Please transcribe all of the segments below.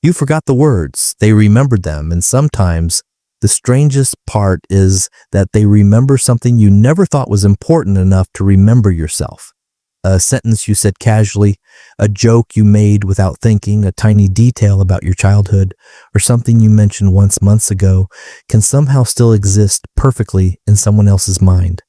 You forgot the words, they remembered them, and sometimes the strangest part is that they remember something you never thought was important enough to remember yourself. A sentence you said casually, a joke you made without thinking, a tiny detail about your childhood, or something you mentioned once months ago can somehow still exist perfectly in someone else's mind.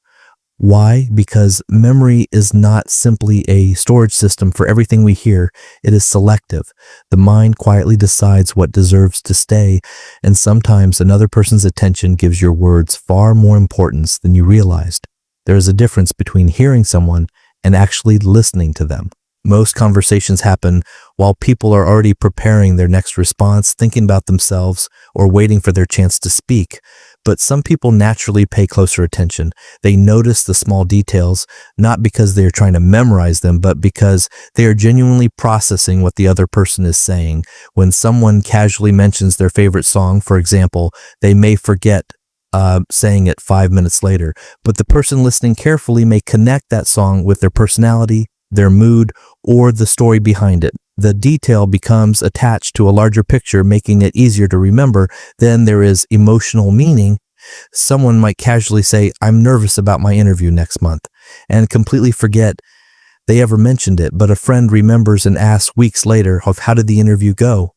Why? Because memory is not simply a storage system for everything we hear. It is selective. The mind quietly decides what deserves to stay, and sometimes another person's attention gives your words far more importance than you realized. There is a difference between hearing someone and actually listening to them. Most conversations happen while people are already preparing their next response, thinking about themselves, or waiting for their chance to speak. But some people naturally pay closer attention. They notice the small details, not because they are trying to memorize them, but because they are genuinely processing what the other person is saying. When someone casually mentions their favorite song, for example, they may forget saying it 5 minutes later, but the person listening carefully may connect that song with their personality, their mood, or the story behind it. The detail becomes attached to a larger picture, making it easier to remember. Then there is emotional meaning. Someone might casually say, "I'm nervous about my interview next month," and completely forget they ever mentioned it, but a friend remembers and asks weeks later, "How did the interview go?"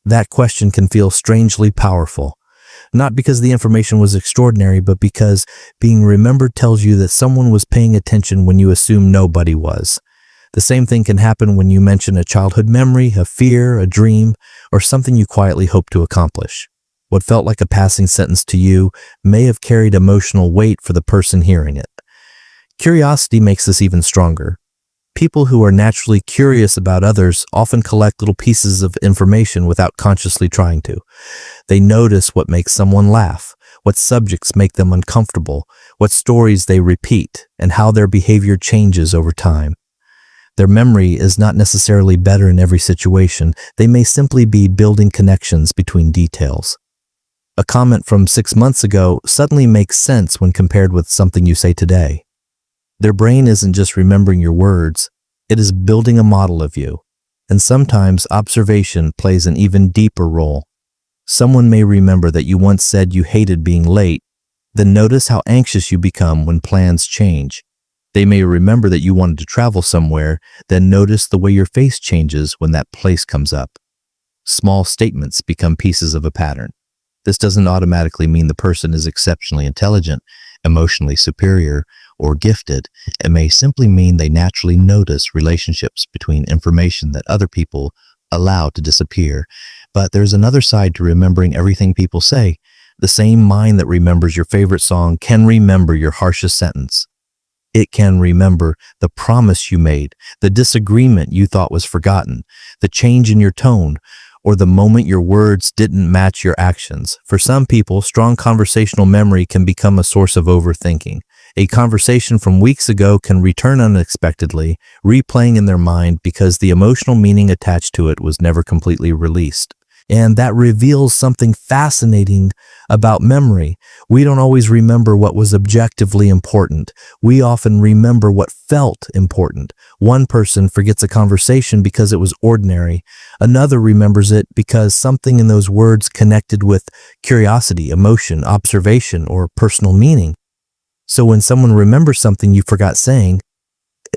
That question can feel strangely powerful. Not because the information was extraordinary, but because being remembered tells you that someone was paying attention when you assume nobody was. The same thing can happen when you mention a childhood memory, a fear, a dream, or something you quietly hope to accomplish. What felt like a passing sentence to you may have carried emotional weight for the person hearing it. Curiosity makes this even stronger. People who are naturally curious about others often collect little pieces of information without consciously trying to. They notice what makes someone laugh, what subjects make them uncomfortable, what stories they repeat, and how their behavior changes over time. Their memory is not necessarily better in every situation. They may simply be building connections between details. A comment from 6 months ago suddenly makes sense when compared with something you say today. Their brain isn't just remembering your words, it is building a model of you. And sometimes observation plays an even deeper role. Someone may remember that you once said you hated being late, then notice how anxious you become when plans change. They may remember that you wanted to travel somewhere, then notice the way your face changes when that place comes up. Small statements become pieces of a pattern. This doesn't automatically mean the person is exceptionally intelligent, emotionally superior, or gifted. It may simply mean they naturally notice relationships between information that other people allow to disappear. But there's another side to remembering everything people say. The same mind that remembers your favorite song can remember your harshest sentence. It can remember the promise you made, the disagreement you thought was forgotten, the change in your tone, or the moment your words didn't match your actions. For some people, strong conversational memory can become a source of overthinking. A conversation from weeks ago can return unexpectedly, replaying in their mind because the emotional meaning attached to it was never completely released. And that reveals something fascinating about memory. We don't always remember what was objectively important. We often remember what felt important. One person forgets a conversation because it was ordinary. Another remembers it because something in those words connected with curiosity, emotion, observation, or personal meaning. So when someone remembers something you forgot saying,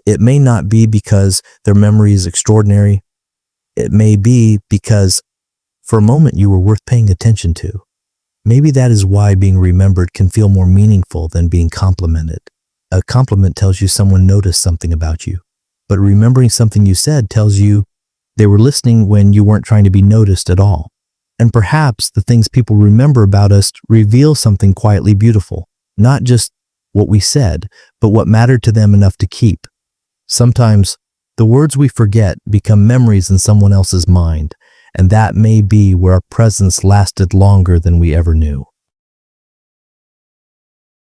it may not be because their memory is extraordinary. It may be because for a moment you were worth paying attention to. Maybe that is why being remembered can feel more meaningful than being complimented. A compliment tells you someone noticed something about you, but remembering something you said tells you they were listening when you weren't trying to be noticed at all. And perhaps the things people remember about us reveal something quietly beautiful, not just what we said, but what mattered to them enough to keep. Sometimes the words we forget become memories in someone else's mind, and that may be where our presence lasted longer than we ever knew.